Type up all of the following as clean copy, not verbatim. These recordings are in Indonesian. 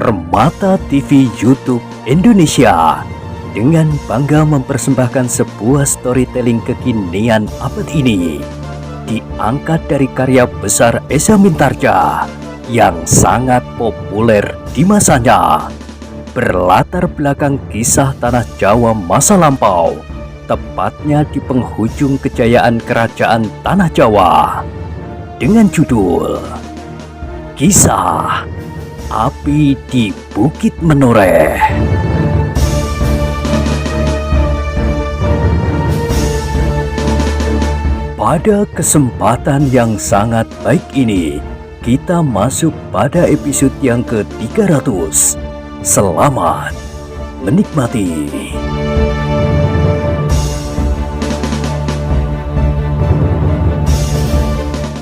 Permata TV YouTube Indonesia dengan bangga mempersembahkan sebuah storytelling kekinian abad ini, diangkat dari karya besar Esa Mintarja yang sangat populer di masanya, berlatar belakang kisah tanah Jawa masa lampau, tepatnya di penghujung kejayaan kerajaan tanah Jawa, dengan judul Kisah Api di Bukit Menoreh. Pada kesempatan yang sangat baik ini, kita masuk pada episode yang ke-300. Selamat menikmati.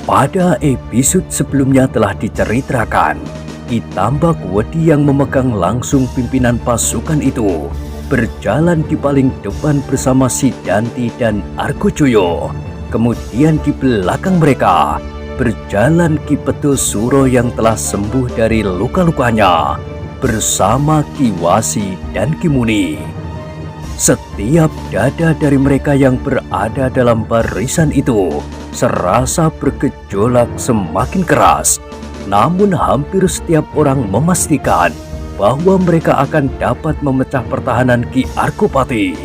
Pada episode sebelumnya telah diceritakan, Ki Tambak Wedi yang memegang langsung pimpinan pasukan itu berjalan di paling depan bersama Sidanti dan Argojoyo. Kemudian di belakang mereka berjalan Ki Petusuro yang telah sembuh dari luka-lukanya bersama Ki Wasi dan Ki Muni. Setiap dada dari mereka yang berada dalam barisan itu serasa bergejolak semakin keras. Namun hampir setiap orang memastikan bahwa mereka akan dapat memecah pertahanan Ki Argopati.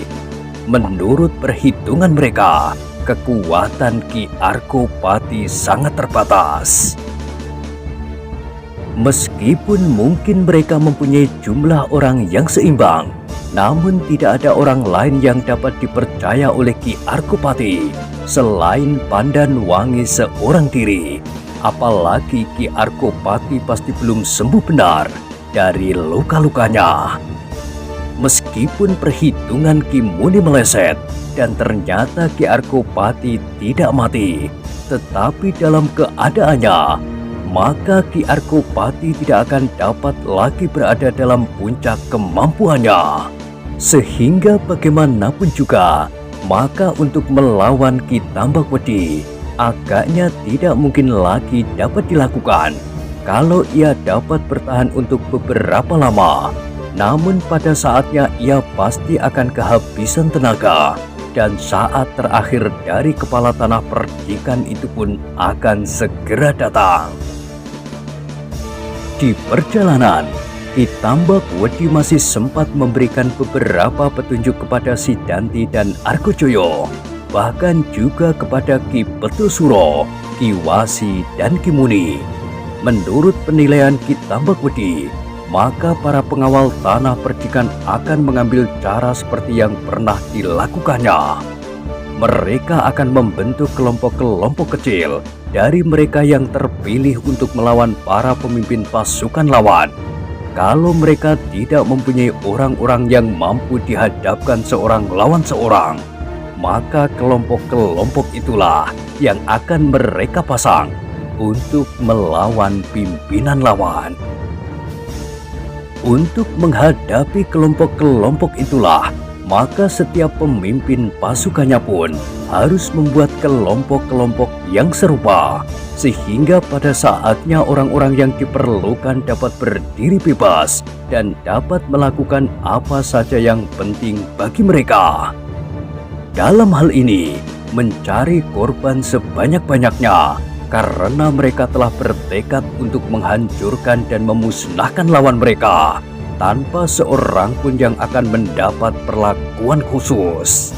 Menurut perhitungan mereka, kekuatan Ki Argopati sangat terbatas. Meskipun mungkin mereka mempunyai jumlah orang yang seimbang, namun tidak ada orang lain yang dapat dipercaya oleh Ki Argopati selain Pandan Wangi seorang diri. Apalagi Ki Argopati pasti belum sembuh benar dari luka-lukanya. Meskipun perhitungan Ki Muni meleset dan ternyata Ki Argopati tidak mati, tetapi dalam keadaannya, maka Ki Argopati tidak akan dapat lagi berada dalam puncak kemampuannya. Sehingga bagaimanapun juga, maka untuk melawan Ki Tambak Wedi agaknya tidak mungkin lagi dapat dilakukan kalau ia dapat bertahan untuk beberapa lama. Namun pada saatnya ia pasti akan kehabisan tenaga, dan saat terakhir dari kepala tanah perdikan itu pun akan segera datang. Di perjalanan, Ki Tambak Wedi masih sempat memberikan beberapa petunjuk kepada Sidanti dan Argojoyo, bahkan juga kepada Ki Petusuro, Ki Wasi, dan Ki Muni. Menurut penilaian Ki Tambak Wedi, maka para pengawal tanah perdikan akan mengambil cara seperti yang pernah dilakukannya. Mereka akan membentuk kelompok-kelompok kecil dari mereka yang terpilih untuk melawan para pemimpin pasukan lawan. Kalau mereka tidak mempunyai orang-orang yang mampu dihadapkan seorang lawan seorang, maka kelompok-kelompok itulah yang akan mereka pasang untuk melawan pimpinan lawan. Untuk menghadapi kelompok-kelompok itulah, maka setiap pemimpin pasukannya pun harus membuat kelompok-kelompok yang serupa, sehingga pada saatnya orang-orang yang diperlukan dapat berdiri bebas dan dapat melakukan apa saja yang penting bagi mereka. Dalam hal ini, mencari korban sebanyak-banyaknya karena mereka telah bertekad untuk menghancurkan dan memusnahkan lawan mereka tanpa seorang pun yang akan mendapat perlakuan khusus.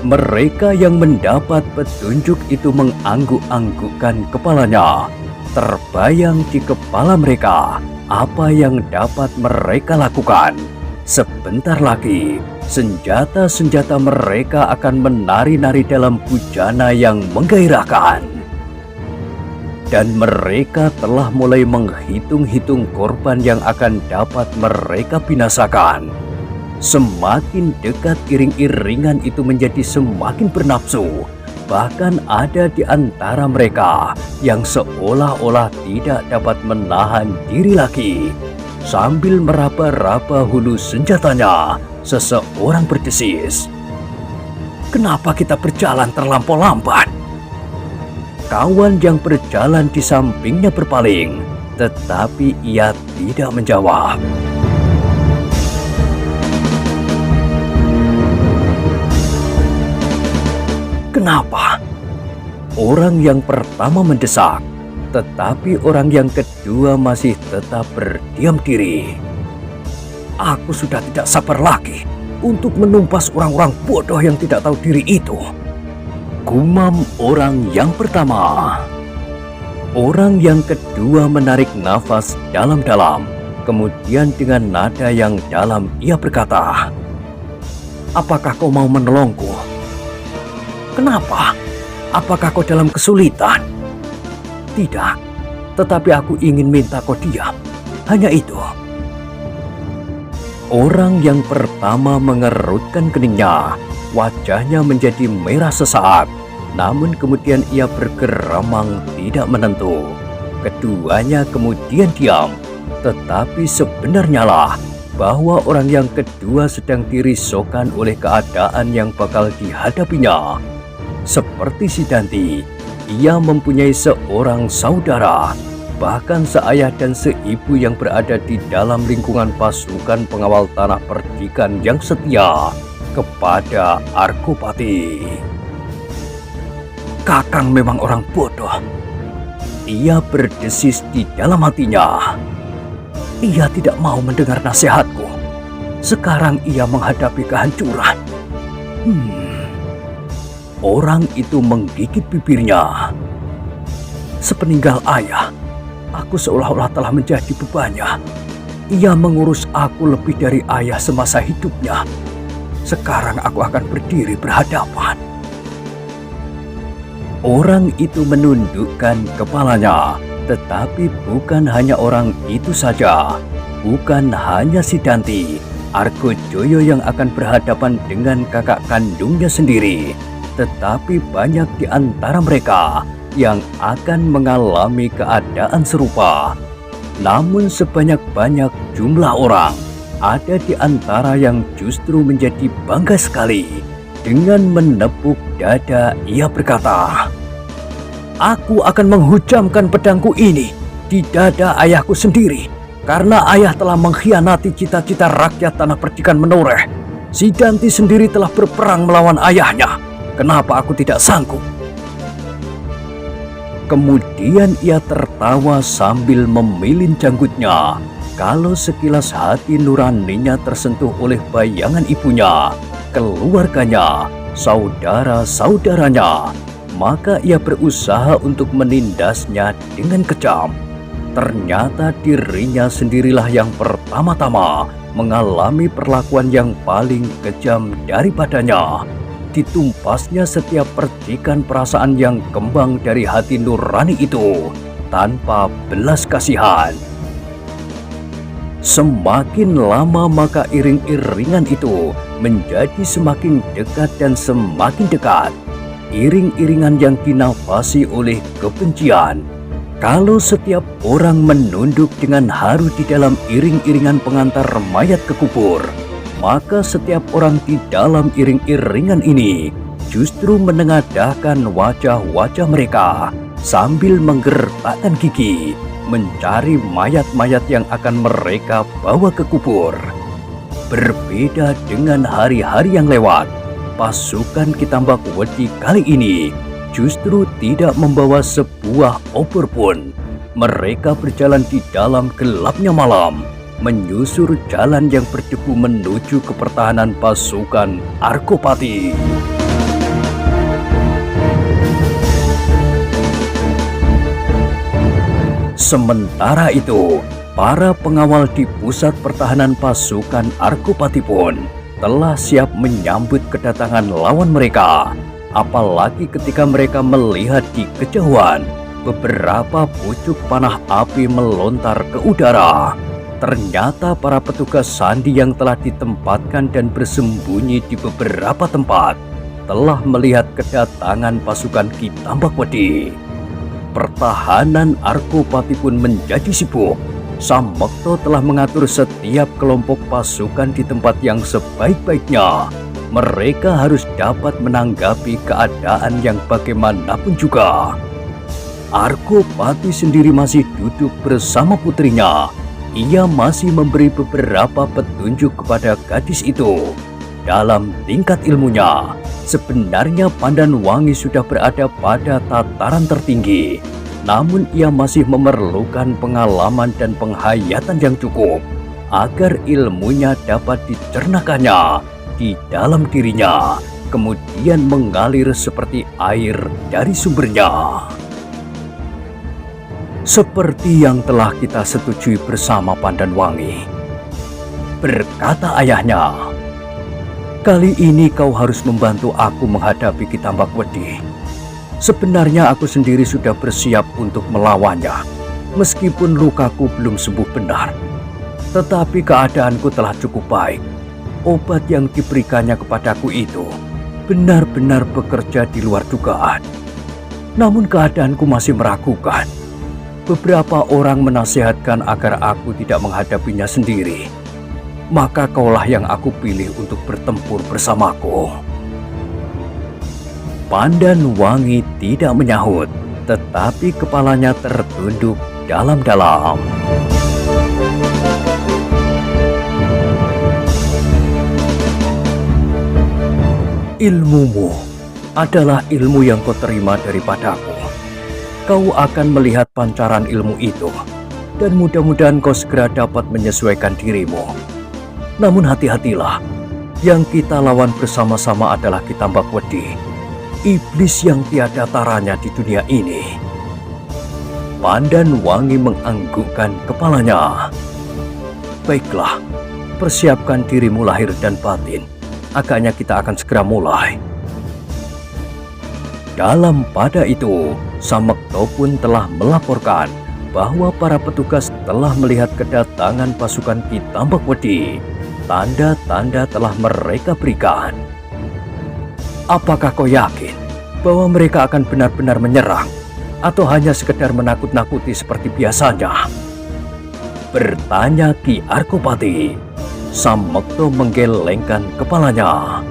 Mereka yang mendapat petunjuk itu mengangguk-anggukkan kepalanya. Terbayang di kepala mereka apa yang dapat mereka lakukan. Sebentar lagi, senjata-senjata mereka akan menari-nari dalam bujana yang menggairahkan. Dan mereka telah mulai menghitung-hitung korban yang akan dapat mereka binasakan. Semakin dekat iring-iringan itu menjadi semakin bernafsu. Bahkan ada di antara mereka yang seolah-olah tidak dapat menahan diri lagi. Sambil meraba-raba hulu senjatanya, seseorang berdesis, "Kenapa kita berjalan terlampau lambat?" Kawan yang berjalan di sampingnya berpaling, tetapi ia tidak menjawab. Kenapa? Orang yang pertama mendesak, tetapi orang yang kedua masih tetap berdiam diri. Aku sudah tidak sabar lagi untuk menumpas orang-orang bodoh yang tidak tahu diri itu. Gumam orang yang pertama. Orang yang kedua menarik nafas dalam-dalam. Kemudian dengan nada yang dalam ia berkata, "Apakah kau mau menolongku?" "Kenapa? Apakah kau dalam kesulitan?" "Tidak, tetapi aku ingin minta kau diam. Hanya itu." Orang yang pertama mengerutkan keningnya, wajahnya menjadi merah sesaat, namun kemudian ia bergeramang tidak menentu. Keduanya kemudian diam, tetapi sebenarnya lah bahwa orang yang kedua sedang dirisaukan oleh keadaan yang bakal dihadapinya. Seperti si Danti, ia mempunyai seorang saudara, bahkan seayah dan seibu yang berada di dalam lingkungan pasukan pengawal tanah perdikan yang setia kepada Argopati. "Kakang memang orang bodoh," ia berdesis di dalam hatinya. Ia tidak mau mendengar nasihatku. Sekarang ia menghadapi kehancuran. Orang itu menggigit bibirnya. "Sepeninggal ayah, aku seolah-olah telah menjadi bebannya. Ia mengurus aku lebih dari ayah semasa hidupnya. Sekarang aku akan berdiri berhadapan." Orang itu menundukkan kepalanya, tetapi bukan hanya orang itu saja. Bukan hanya si Danti, Argojoyo yang akan berhadapan dengan kakak kandungnya sendiri, tetapi banyak di antara mereka yang akan mengalami keadaan serupa. Namun sebanyak-banyak jumlah orang, ada di antara yang justru menjadi bangga sekali. Dengan menepuk dada ia berkata, "Aku akan menghujamkan pedangku ini di dada ayahku sendiri, karena ayah telah mengkhianati cita-cita rakyat tanah perdikan Menoreh. Si Danti sendiri telah berperang melawan ayahnya. Kenapa aku tidak sanggup?" Kemudian ia tertawa sambil memilin janggutnya. Kalau sekilas hati nuraninya tersentuh oleh bayangan ibunya, keluarganya, saudara-saudaranya, maka ia berusaha untuk menindasnya dengan kejam. Ternyata dirinya sendirilah yang pertama-tama mengalami perlakuan yang paling kejam daripadanya. Ditumpasnya setiap percikan perasaan yang kembang dari hati nurani itu tanpa belas kasihan. Semakin lama maka iring-iringan itu menjadi semakin dekat dan semakin dekat. Iring-iringan yang dinafasi oleh kebencian. Kalau setiap orang menunduk dengan haru di dalam iring-iringan pengantar mayat ke kubur, maka setiap orang di dalam iring-iringan ini justru menengadahkan wajah-wajah mereka sambil menggertakkan gigi, mencari mayat-mayat yang akan mereka bawa ke kubur. Berbeda dengan hari-hari yang lewat, pasukan Kitambak Wedi kali ini justru tidak membawa sebuah obor pun. Mereka berjalan di dalam gelapnya malam, menyusur jalan yang berdebu menuju ke pertahanan pasukan Argopati. Sementara itu, para pengawal di pusat pertahanan pasukan Argopati pun telah siap menyambut kedatangan lawan mereka. Apalagi ketika mereka melihat di kejauhan beberapa pucuk panah api melontar ke udara. Ternyata para petugas sandi yang telah ditempatkan dan bersembunyi di beberapa tempat telah melihat kedatangan pasukan Kitambak Wedi. Pertahanan Argopati pun menjadi sibuk. Samekto telah mengatur setiap kelompok pasukan di tempat yang sebaik-baiknya. Mereka harus dapat menanggapi keadaan yang bagaimanapun juga. Argopati sendiri masih duduk bersama putrinya. ia masih memberi beberapa petunjuk kepada gadis itu. Dalam tingkat ilmunya, sebenarnya Pandan Wangi sudah berada pada tataran tertinggi. Namun ia masih memerlukan pengalaman dan penghayatan yang cukup agar ilmunya dapat dicernakannya di dalam dirinya, kemudian mengalir seperti air dari sumbernya. Seperti yang telah kita setujui bersama Pandan Wangi, berkata ayahnya, kali ini kau harus membantu aku menghadapi Ki Tambak Wedi. Sebenarnya aku sendiri sudah bersiap untuk melawannya, meskipun lukaku belum sembuh benar. Tetapi keadaanku telah cukup baik. Obat yang diberikannya kepadaku itu benar-benar bekerja di luar dugaan. Namun keadaanku masih meragukan. Beberapa orang menasihatkan agar aku tidak menghadapinya sendiri. Maka kaulah yang aku pilih untuk bertempur bersamaku. Pandan Wangi tidak menyahut, tetapi kepalanya tertunduk dalam-dalam. Ilmumu adalah ilmu yang kau terima daripadaku. Kau akan melihat pancaran ilmu itu, dan mudah-mudahan kau segera dapat menyesuaikan dirimu. Namun hati-hatilah, yang kita lawan bersama-sama adalah Ki Tambak Wedi, iblis yang tiada taranya di dunia ini. Pandan Wangi menganggukkan kepalanya. Baiklah, persiapkan dirimu lahir dan batin. Agaknya kita akan segera mulai. Dalam pada itu, Samekto pun telah melaporkan bahwa para petugas telah melihat kedatangan pasukan Ki Tambak Wedi. Tanda-tanda telah mereka berikan. Apakah kau yakin bahwa mereka akan benar-benar menyerang atau hanya sekedar menakut-nakuti seperti biasanya? Bertanya Ki Arkopati. Samekto menggelengkan kepalanya.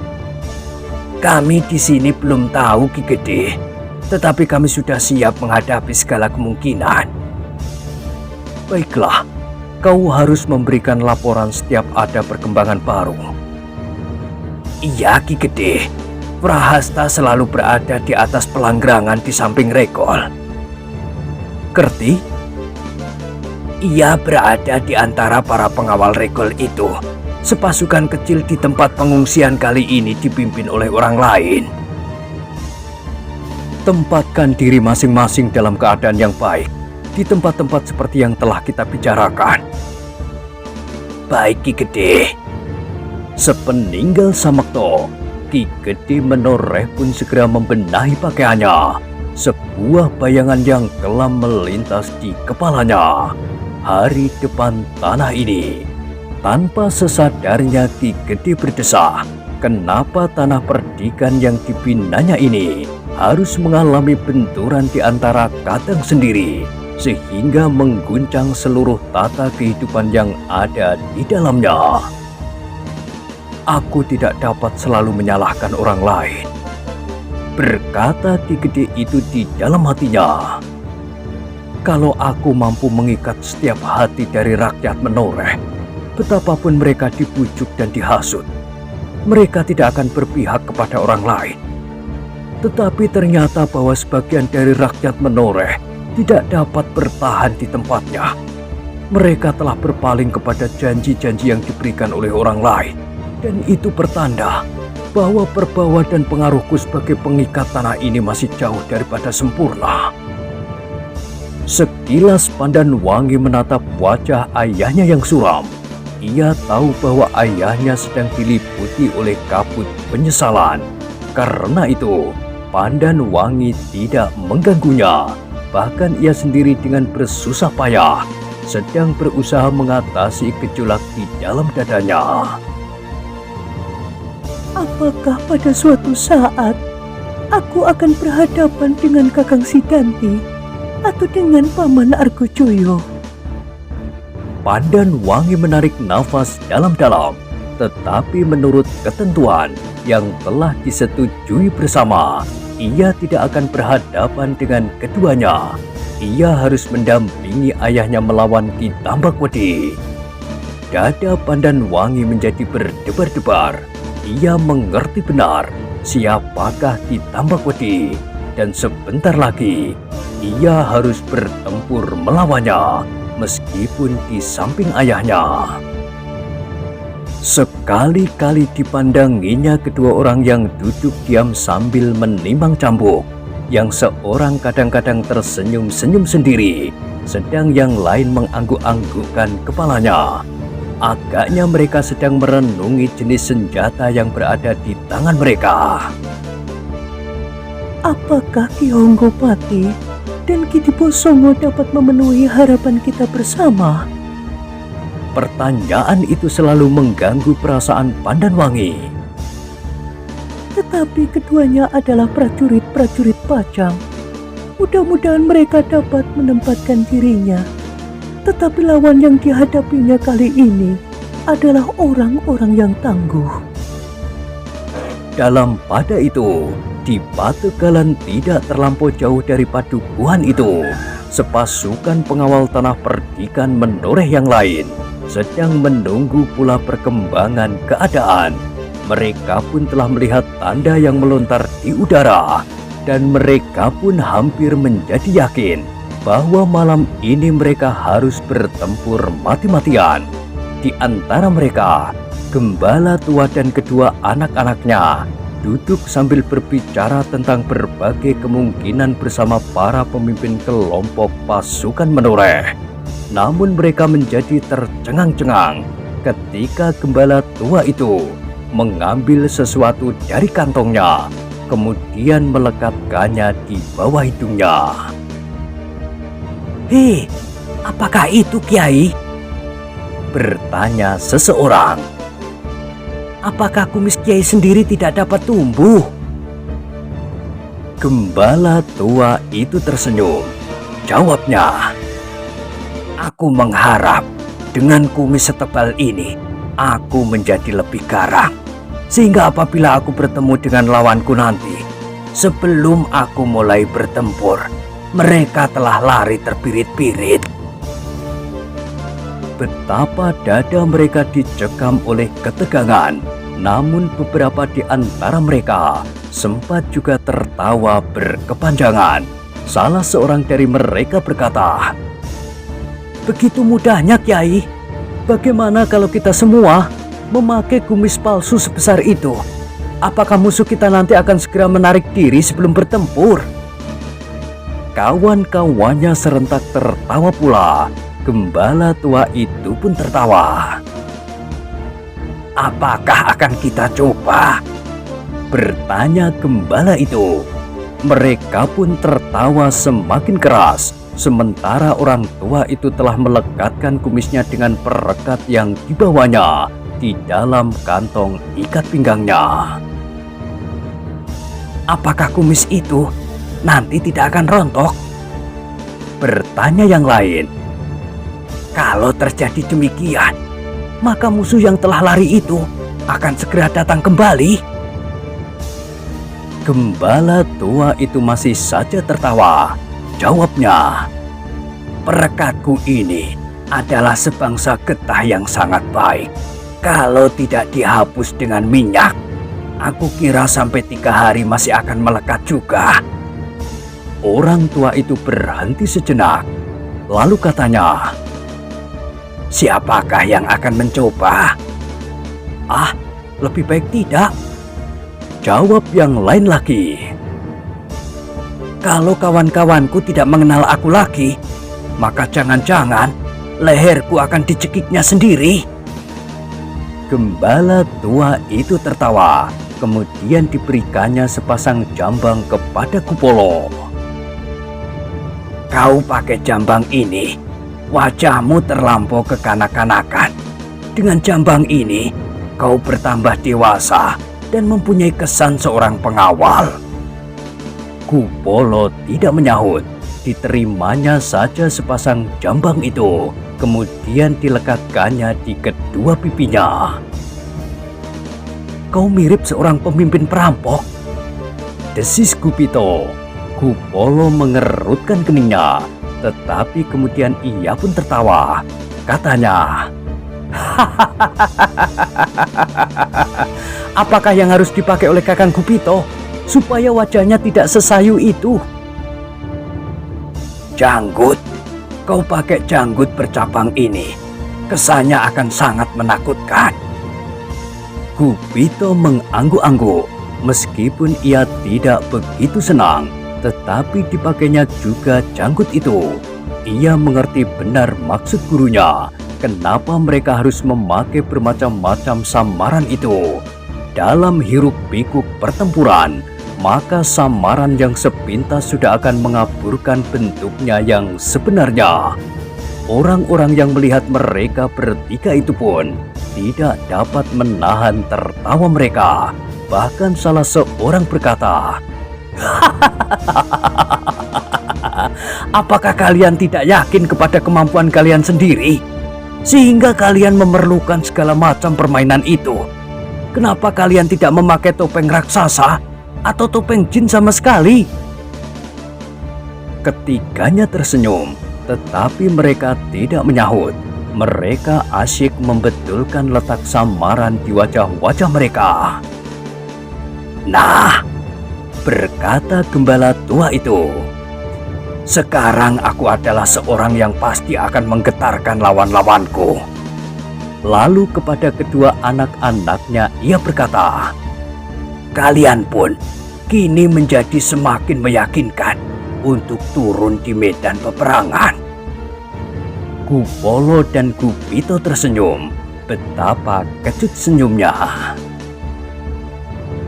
Kami di sini belum tahu, Ki Gede, tetapi kami sudah siap menghadapi segala kemungkinan. Baiklah, kau harus memberikan laporan setiap ada perkembangan baru. Iya, Ki Gede. Prahasta selalu berada di atas pelanggerangan di samping Regol. Kerti? Ia berada di antara para pengawal Regol itu. Sepasukan kecil di tempat pengungsian kali ini dipimpin oleh orang lain. Tempatkan diri masing-masing dalam keadaan yang baik di tempat-tempat seperti yang telah kita bicarakan. Baik, Ki Gede. Sepeninggal Samekto, Ki Gede Menoreh pun segera membenahi pakaiannya. Sebuah bayangan yang kelam melintas di kepalanya. Hari depan tanah ini. Tanpa sesadarnya Ki Gede berdesah, kenapa tanah perdikan yang dibinanya ini harus mengalami benturan di antara kadang sendiri, sehingga mengguncang seluruh tata kehidupan yang ada di dalamnya. Aku tidak dapat selalu menyalahkan orang lain, berkata Ki Gede itu di dalam hatinya. Kalau aku mampu mengikat setiap hati dari rakyat Menoreh, betapapun mereka dibujuk dan dihasut, mereka tidak akan berpihak kepada orang lain. Tetapi ternyata bahwa sebagian dari rakyat Menoreh tidak dapat bertahan di tempatnya. Mereka telah berpaling kepada janji-janji yang diberikan oleh orang lain. Dan itu pertanda bahwa perbawa dan pengaruhku sebagai pengikat tanah ini masih jauh daripada sempurna. Sekilas Pandan Wangi menatap wajah ayahnya yang suram. Ia tahu bahwa ayahnya sedang diliputi oleh kabut penyesalan. Karena itu, Pandan Wangi tidak mengganggunya. Bahkan ia sendiri dengan bersusah payah sedang berusaha mengatasi gejolak di dalam dadanya. Apakah pada suatu saat aku akan berhadapan dengan Kakang Sidanti atau dengan Paman Argojoyo? Pandan Wangi menarik nafas dalam-dalam, tetapi menurut ketentuan yang telah disetujui bersama, ia tidak akan berhadapan dengan keduanya. ia harus mendampingi ayahnya melawan Ki Tambakwedi. Dada Pandan Wangi menjadi berdebar-debar. Ia mengerti benar siapakah Ki Tambakwedi, dan sebentar lagi ia harus bertempur melawannya meskipun di samping ayahnya. Sekali-kali dipandanginya kedua orang yang duduk diam sambil menimbang cambuk. Yang seorang kadang-kadang tersenyum-senyum sendiri, sedang yang lain mengangguk-anggukkan kepalanya. Agaknya mereka sedang merenungi jenis senjata yang berada di tangan mereka. Apakah Ki Honggopati dan Ki Diposongo dapat memenuhi harapan kita bersama? Pertanyaan itu selalu mengganggu perasaan Pandan Wangi. Tetapi keduanya adalah prajurit-prajurit Pajang. Mudah-mudahan mereka dapat menempatkan dirinya. Tetapi lawan yang dihadapinya kali ini adalah orang-orang yang tangguh. Dalam pada itu, di Pategalan tidak terlampau jauh dari padukuhan itu, sepasukan pengawal tanah perdikan menoreh yang lain, sedang menunggu pula perkembangan keadaan. Mereka pun telah melihat tanda yang melontar di udara, dan mereka pun hampir menjadi yakin bahwa malam ini mereka harus bertempur mati-matian. Di antara mereka, gembala tua dan kedua anak-anaknya duduk sambil berbicara tentang berbagai kemungkinan bersama para pemimpin kelompok pasukan menoreh. Namun mereka menjadi tercengang-cengang ketika gembala tua itu mengambil sesuatu dari kantongnya, kemudian melekatkannya di bawah hidungnya. Hei, apakah itu, Kiai? Bertanya seseorang. Apakah kumis Kiai sendiri tidak dapat tumbuh? Gembala tua itu tersenyum. Jawabnya, aku mengharap dengan kumis setebal ini, aku menjadi lebih garang. Sehingga apabila aku bertemu dengan lawanku nanti, sebelum aku mulai bertempur, mereka telah lari terbirit-birit. Betapa dada mereka dicekam oleh ketegangan, namun beberapa di antara mereka sempat juga tertawa berkepanjangan. Salah seorang dari mereka berkata, begitu mudahnya, Kiai. Bagaimana kalau kita semua memakai kumis palsu sebesar itu? Apakah musuh kita nanti akan segera menarik diri sebelum bertempur? Kawan-kawannya serentak tertawa pula. Gembala tua itu pun tertawa. Apakah akan kita coba? Bertanya gembala itu. Mereka pun tertawa semakin keras. Sementara orang tua itu telah melekatkan kumisnya dengan perekat yang dibawanya di dalam kantong ikat pinggangnya. Apakah kumis itu nanti tidak akan rontok? Bertanya yang lain. Kalau terjadi demikian, maka musuh yang telah lari itu akan segera datang kembali. Gembala tua itu masih saja tertawa. Jawabnya, perekatku ini adalah sebangsa getah yang sangat baik. Kalau tidak dihapus dengan minyak, aku kira sampai 3 hari masih akan melekat juga. Orang tua itu berhenti sejenak. Lalu katanya, siapakah yang akan mencoba? Ah, lebih baik tidak. Jawab yang lain lagi. Kalau kawan-kawanku tidak mengenal aku lagi, maka jangan-jangan leherku akan dicekiknya sendiri. Gembala tua itu tertawa. Kemudian diberikannya sepasang jambang kepada Kupolo. Kau pakai jambang ini, wajahmu terlampau kekanak-kanakan. Dengan jambang ini, kau bertambah dewasa dan mempunyai kesan seorang pengawal. Kupolo tidak menyahut. Diterimanya saja sepasang jambang itu, kemudian dilekatkannya di kedua pipinya. Kau mirip seorang pemimpin perampok, desis Gupito. Kupolo mengerutkan keningnya. Tetapi kemudian ia pun tertawa. Katanya, apakah yang harus dipakai oleh Kakang Gupito supaya wajahnya tidak sesayu itu? Janggut, kau pakai janggut bercabang ini, kesannya akan sangat menakutkan. Gupito mengangguk-angguk. Meskipun ia tidak begitu senang, tetapi dipakainya juga janggut itu. Ia mengerti benar maksud gurunya. Kenapa mereka harus memakai bermacam-macam samaran itu? Dalam hiruk-pikuk pertempuran, maka samaran yang sepintas sudah akan mengaburkan bentuknya yang sebenarnya. Orang-orang yang melihat mereka bertiga itu pun tidak dapat menahan tertawa mereka. Bahkan salah seorang berkata, apakah kalian tidak yakin kepada kemampuan kalian sendiri? Sehingga kalian memerlukan segala macam permainan itu. Kenapa kalian tidak memakai topeng raksasa atau topeng jin sama sekali? Ketiganya tersenyum, tetapi mereka tidak menyahut. Mereka asyik membetulkan letak samaran di wajah-wajah mereka. Nah, berkata gembala tua itu, sekarang aku adalah seorang yang pasti akan menggetarkan lawan-lawanku. Lalu kepada kedua anak-anaknya ia berkata, kalian pun kini menjadi semakin meyakinkan untuk turun di medan peperangan. Kupolo dan Gupito tersenyum. Betapa kecut senyumnya.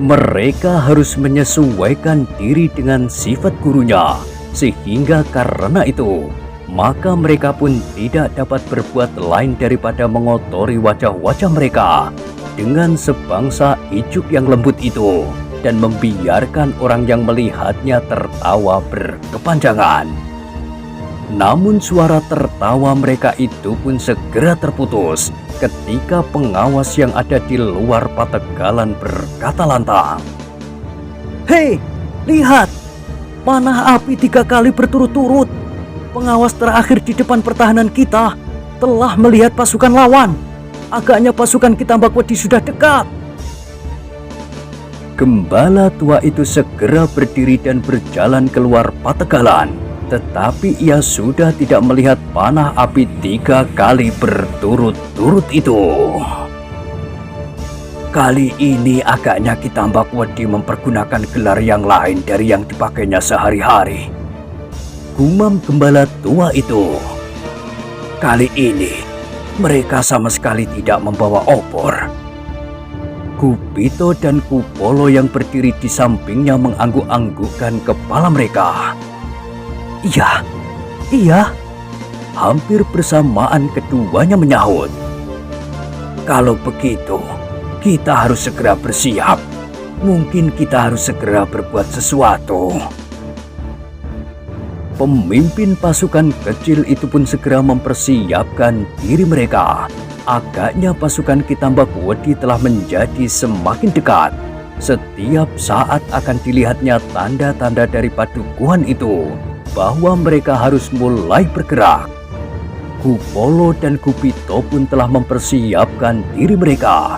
Mereka harus menyesuaikan diri dengan sifat gurunya, sehingga karena itu, maka mereka pun tidak dapat berbuat lain daripada mengotori wajah-wajah mereka dengan sebangsa ijuk yang lembut itu dan membiarkan orang yang melihatnya tertawa berkepanjangan. Namun suara tertawa mereka itu pun segera terputus ketika pengawas yang ada di luar pategalan berkata lantang, "Hei, lihat! Panah api 3 kali berturut-turut. Pengawas terakhir di depan pertahanan kita telah melihat pasukan lawan. Agaknya pasukan kita Mbakwedi sudah dekat." Gembala tua itu segera berdiri dan berjalan keluar pategalan. Tetapi ia sudah tidak melihat panah api 3 kali berturut-turut itu. Kali ini agaknya kita Mbakwedi mempergunakan gelar yang lain dari yang dipakainya sehari-hari, gumam gembala tua itu. Kali ini mereka sama sekali tidak membawa obor. Gupito dan Kupolo yang berdiri di sampingnya mengangguk-anggukkan kepala mereka. Iya. Hampir bersamaan keduanya menyahut. Kalau begitu, kita harus segera bersiap. Mungkin kita harus segera berbuat sesuatu. Pemimpin pasukan kecil itu pun segera mempersiapkan diri mereka. Agaknya pasukan kita Mbakwedi telah menjadi semakin dekat. Setiap saat akan dilihatnya tanda-tanda dari padukuhan itu bahwa mereka harus mulai bergerak. Kupolo dan Gupito pun telah mempersiapkan diri mereka.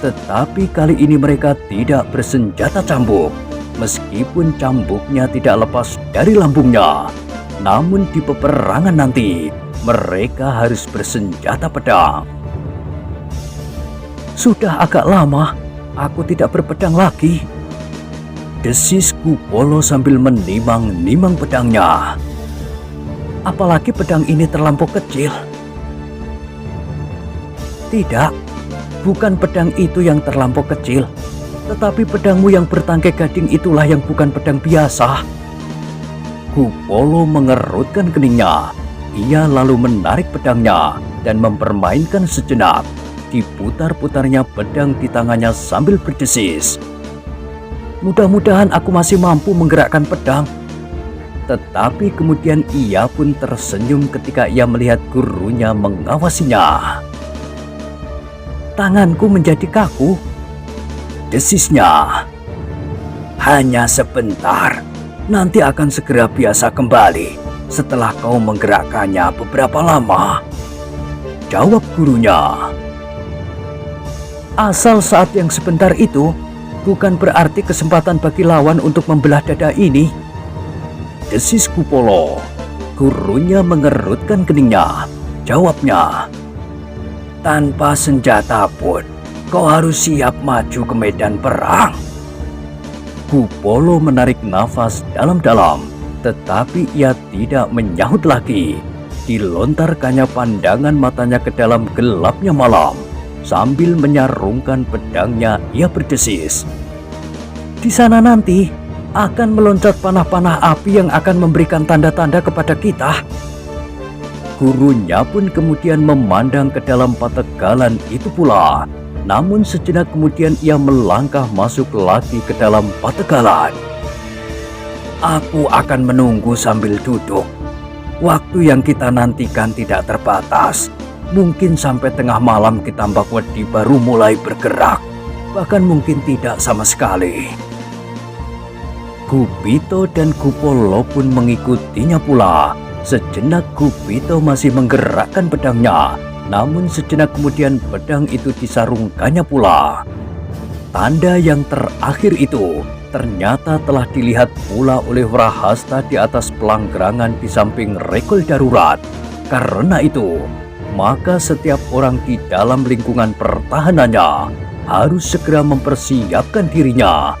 Tetapi kali ini mereka tidak bersenjata cambuk. Meskipun cambuknya tidak lepas dari lambungnya, namun di peperangan nanti mereka harus bersenjata pedang. Sudah agak lama aku tidak berpedang lagi, desis Kupolo sambil menimang-nimang pedangnya. Apalagi pedang ini terlampau kecil. Tidak, bukan pedang itu yang terlampau kecil, tetapi pedangmu yang bertangkai gading itulah yang bukan pedang biasa. Kupolo mengerutkan keningnya. Ia lalu menarik pedangnya dan mempermainkan sejenak. Diputar-putarnya pedang di tangannya sambil berdesis, "Mudah-mudahan aku masih mampu menggerakkan pedang." Tetapi kemudian ia pun tersenyum ketika ia melihat gurunya mengawasinya. "Tanganku menjadi kaku," desisnya. "Hanya sebentar, nanti akan segera biasa kembali. setelah kau menggerakkannya beberapa lama, jawab gurunya. Asal saat yang sebentar itu bukan berarti kesempatan bagi lawan untuk membelah dada ini, desis Kupolo. Gurunya mengerutkan keningnya. Jawabnya, tanpa senjata pun kau harus siap maju ke medan perang. Kupolo menarik nafas dalam-dalam, tetapi ia tidak menyahut lagi. Dilontarkannya pandangan matanya ke dalam gelapnya malam. Sambil menyarungkan pedangnya, ia berdesis, di sana nanti akan meloncat panah-panah api yang akan memberikan tanda-tanda kepada kita. Gurunya pun kemudian memandang ke dalam pategalan itu pula. Namun sejenak kemudian ia melangkah masuk lagi ke dalam pategalan. Aku akan menunggu sambil duduk. Waktu yang kita nantikan tidak terbatas. Mungkin sampai tengah malam Kitambak Wedi baru mulai bergerak. Bahkan mungkin tidak sama sekali. Gupito dan Kupolo pun mengikutinya pula. Sejenak Gupito masih menggerakkan pedangnya. Namun sejenak kemudian pedang itu disarungkannya pula. Tanda yang terakhir itu ternyata telah dilihat pula oleh Wrahasta di atas pelanggerangan di samping regol darurat. Karena itu, maka setiap orang di dalam lingkungan pertahanannya harus segera mempersiapkan dirinya.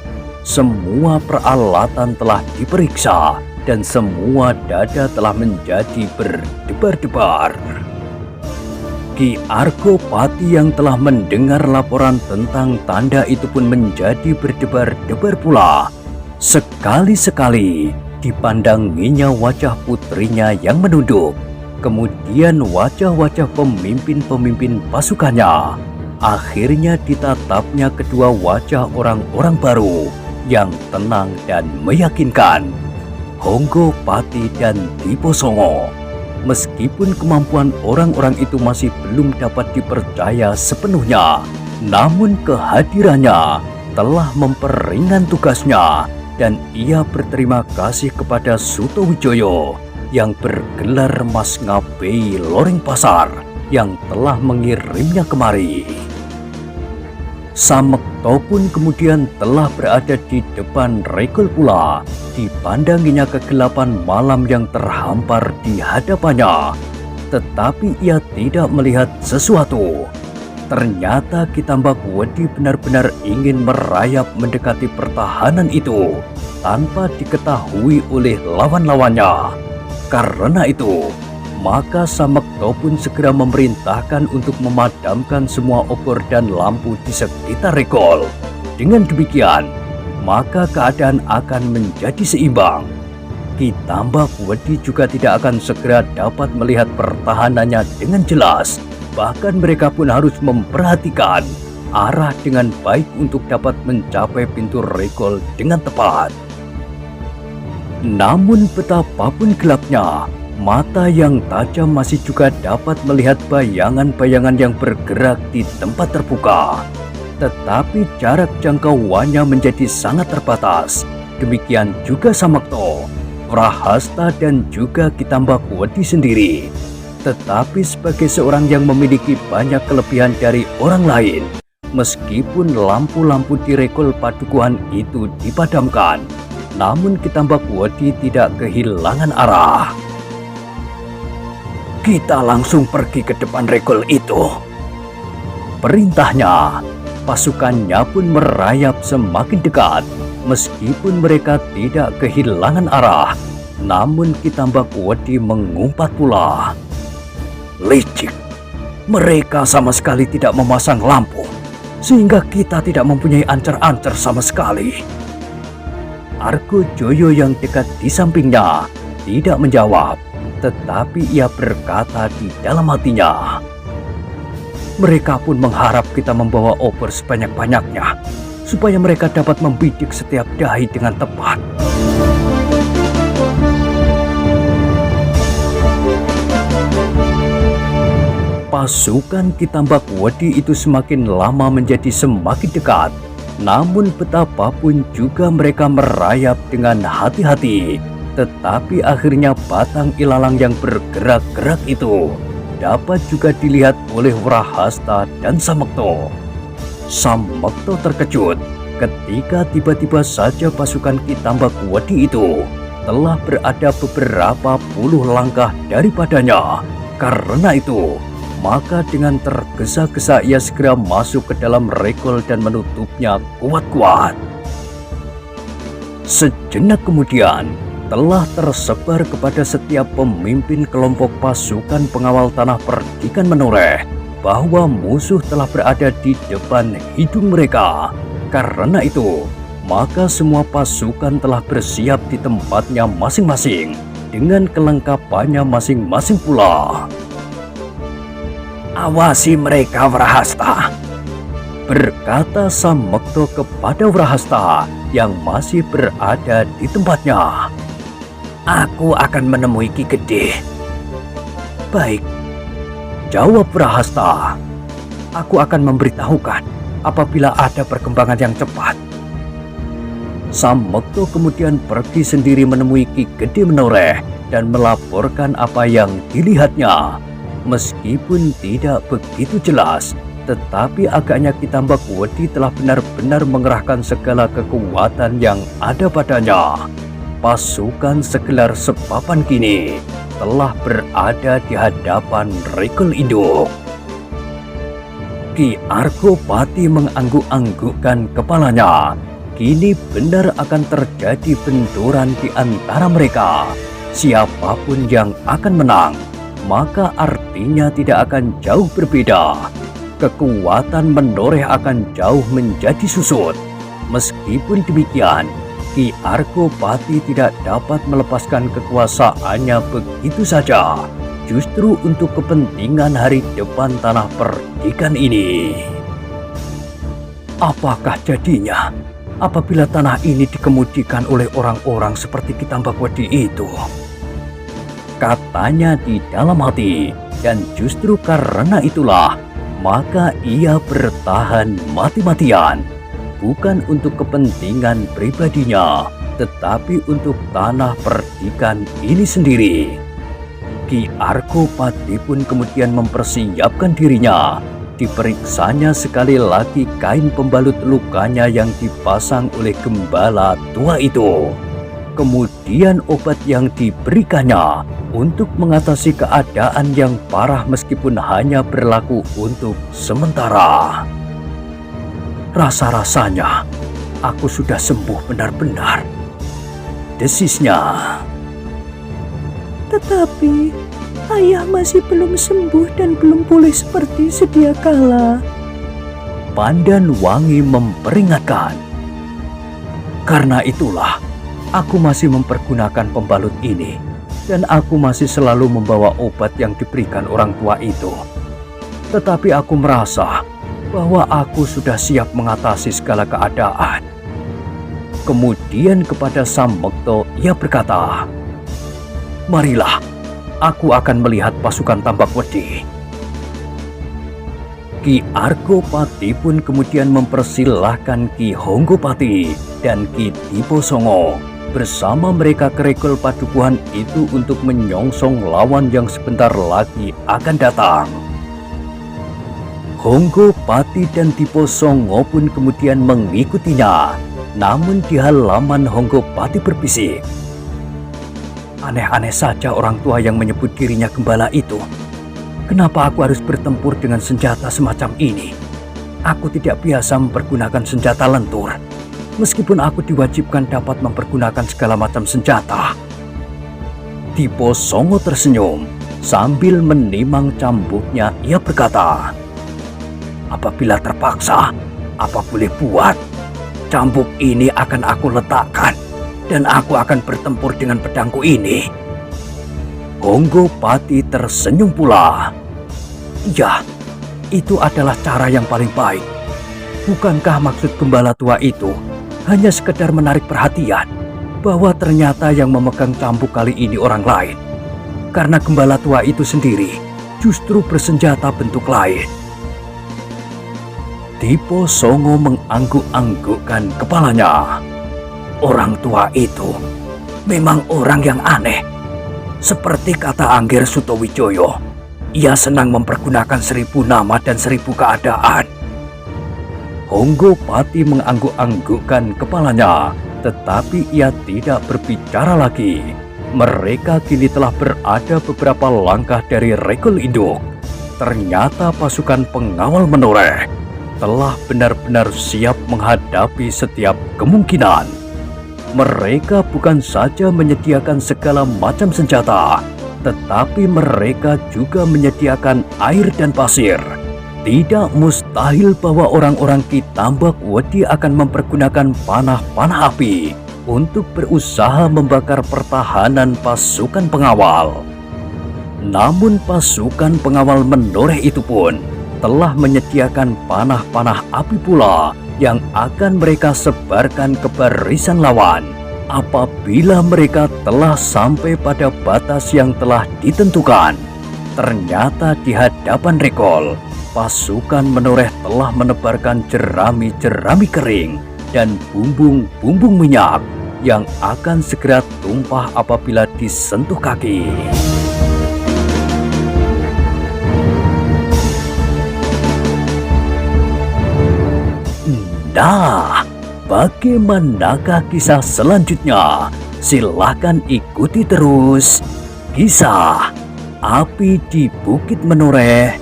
Semua peralatan telah diperiksa dan semua dada telah menjadi berdebar-debar. Ki Argopati yang telah mendengar laporan tentang tanda itu pun menjadi berdebar-debar pula. Sekali-sekali dipandanginya wajah putrinya yang menunduk. Kemudian wajah-wajah pemimpin-pemimpin pasukannya. Akhirnya ditatapnya kedua wajah orang-orang baru yang tenang dan meyakinkan, Honggo Pati dan Diposongo. Meskipun kemampuan orang-orang itu masih belum dapat dipercaya sepenuhnya, namun kehadirannya telah memperingan tugasnya dan ia berterima kasih kepada Sutowijoyo yang bergelar Mas Ngabei Loreng Pasar yang telah mengirimnya kemari. Samekto pun kemudian telah berada di depan regol pula. Dipandanginya kegelapan malam yang terhampar di hadapannya. Tetapi ia tidak melihat sesuatu. Ternyata Kitambak Wedi benar-benar ingin merayap mendekati pertahanan itu tanpa diketahui oleh lawan-lawannya. Karena itu, maka Samekto pun segera memerintahkan untuk memadamkan semua obor dan lampu di sekitar regol. Dengan demikian, maka keadaan akan menjadi seimbang. Kitambak Wedi juga tidak akan segera dapat melihat pertahanannya dengan jelas. Bahkan mereka pun harus memperhatikan arah dengan baik untuk dapat mencapai pintu regol dengan tepat. Namun betapapun gelapnya, mata yang tajam masih juga dapat melihat bayangan-bayangan yang bergerak di tempat terbuka. Tetapi jarak jangkauannya menjadi sangat terbatas. Demikian juga Samekto, Wrahasta dan juga Kitambak Wedi sendiri. Tetapi sebagai seorang yang memiliki banyak kelebihan dari orang lain, meskipun lampu-lampu di regol padukuhan itu dipadamkan, namun Kitambak Wedi tidak kehilangan arah. Kita langsung pergi ke depan regol itu, perintahnya. Pasukannya pun merayap semakin dekat. Meskipun mereka tidak kehilangan arah, namun Kitambak Wedi mengumpat pula. Licik, mereka sama sekali tidak memasang lampu, sehingga kita tidak mempunyai ancer-ancer sama sekali. Argojoyo yang dekat di sampingnya tidak menjawab, tetapi ia berkata di dalam hatinya, mereka pun mengharap kita membawa obor sebanyak-banyaknya, supaya mereka dapat membidik setiap dahi dengan tepat. Pasukan Kitambak Wedi itu semakin lama menjadi semakin dekat. Namun betapapun juga mereka merayap dengan hati-hati. Tetapi akhirnya batang ilalang yang bergerak-gerak itu dapat juga dilihat oleh Wrahasta dan Samekto. Samekto terkejut ketika tiba-tiba saja pasukan Ki Tambakwedi itu telah berada beberapa puluh langkah daripadanya. Karena itu, maka dengan tergesa-gesa ia segera masuk ke dalam regol dan menutupnya kuat-kuat. Sejenak kemudian, telah tersebar kepada setiap pemimpin kelompok pasukan pengawal tanah perdikan menoreh bahwa musuh telah berada di depan hidung mereka. Karena itu, maka semua pasukan telah bersiap di tempatnya masing-masing dengan kelengkapannya masing-masing pula. "Awasi mereka, Wrahasta," berkata Samekto kepada Wrahasta yang masih berada di tempatnya. "Aku akan menemui Ki Gede." "Baik," jawab Wrahasta. "Aku akan memberitahukan apabila ada perkembangan yang cepat." Samekto kemudian pergi sendiri menemui Ki Gede Menoreh dan melaporkan apa yang dilihatnya. Meskipun tidak begitu jelas, tetapi agaknya Ki Tambakwedi telah benar-benar mengerahkan segala kekuatan yang ada padanya. Pasukan segelar sepapan kini telah berada di hadapan regol induk. Ki Argopati mengangguk-anggukkan kepalanya. Kini benar akan terjadi benturan di antara mereka. Siapapun yang akan menang, maka artinya tidak akan jauh berbeda. Kekuatan menoreh akan jauh menjadi susut. Meskipun demikian, Ki Argopati tidak dapat melepaskan kekuasaannya begitu saja, justru untuk kepentingan hari depan tanah perdikan ini. Apakah jadinya apabila tanah ini dikemudikan oleh orang-orang seperti Ki Tambakwedi itu? Katanya di dalam hati, dan justru karena itulah maka ia bertahan mati-matian. Bukan untuk kepentingan pribadinya, tetapi untuk tanah perdikan ini sendiri. Ki Argopati pun kemudian mempersiapkan dirinya. Diperiksanya sekali lagi kain pembalut lukanya yang dipasang oleh gembala tua itu. Kemudian obat yang diberikannya untuk mengatasi keadaan yang parah meskipun hanya berlaku untuk sementara. "Rasa-rasanya aku sudah sembuh benar-benar," desisnya. "Tetapi ayah masih belum sembuh dan belum pulih seperti sedia kala," Pandan Wangi memperingatkan. "Karena itulah aku masih mempergunakan pembalut ini, dan aku masih selalu membawa obat yang diberikan orang tua itu. Tetapi aku merasa bahwa aku sudah siap mengatasi segala keadaan." Kemudian kepada Samekto ia berkata, "Marilah, aku akan melihat pasukan Tambakwedi." Ki Argopati pun kemudian mempersilahkan Ki Honggopati dan Ki Diposongo bersama mereka ke regol padukuhan itu untuk menyongsong lawan yang sebentar lagi akan datang. Honggopati dan Diposongo pun kemudian mengikutinya. Namun di halaman Honggopati berbisik, "Aneh-aneh saja orang tua yang menyebut dirinya gembala itu. Kenapa aku harus bertempur dengan senjata semacam ini? Aku tidak biasa mempergunakan senjata lentur, meskipun aku diwajibkan dapat mempergunakan segala macam senjata." Diposongo tersenyum sambil menimang cambuknya. Ia berkata, "Apabila terpaksa, apa boleh buat? Cambuk ini akan aku letakkan, dan aku akan bertempur dengan pedangku ini." Honggopati tersenyum pula. "Ya, itu adalah cara yang paling baik. Bukankah maksud gembala tua itu hanya sekedar menarik perhatian bahwa ternyata yang memegang cambuk kali ini orang lain? Karena gembala tua itu sendiri justru bersenjata bentuk lain." Diposongo mengangguk-anggukkan kepalanya. "Orang tua itu memang orang yang aneh. Seperti kata Angger Sutowijoyo, ia senang mempergunakan 1000 nama dan 1000 keadaan. Honggo Pati mengangguk-anggukkan kepalanya, tetapi ia tidak berbicara lagi. Mereka kini telah berada beberapa langkah dari Regol Induk. Ternyata pasukan pengawal menoreh telah benar-benar siap menghadapi setiap kemungkinan. Mereka bukan saja menyediakan segala macam senjata, tetapi mereka juga menyediakan air dan pasir. Tidak mustahil bahwa orang-orang Ki Tambak Wedi akan mempergunakan panah-panah api untuk berusaha membakar pertahanan pasukan pengawal. Namun pasukan pengawal menoreh itu pun telah menyediakan panah-panah api pula yang akan mereka sebarkan ke barisan lawan apabila mereka telah sampai pada batas yang telah ditentukan. Ternyata di hadapan Regol, pasukan menoreh telah menebarkan jerami-jerami kering dan bumbung-bumbung minyak yang akan segera tumpah apabila disentuh kaki. Nah, bagaimanakah kisah selanjutnya? Silahkan ikuti terus kisah Api di Bukit Menoreh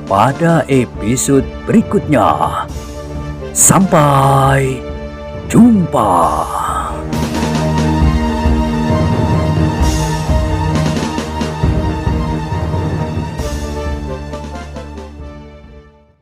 pada episode berikutnya. Sampai jumpa.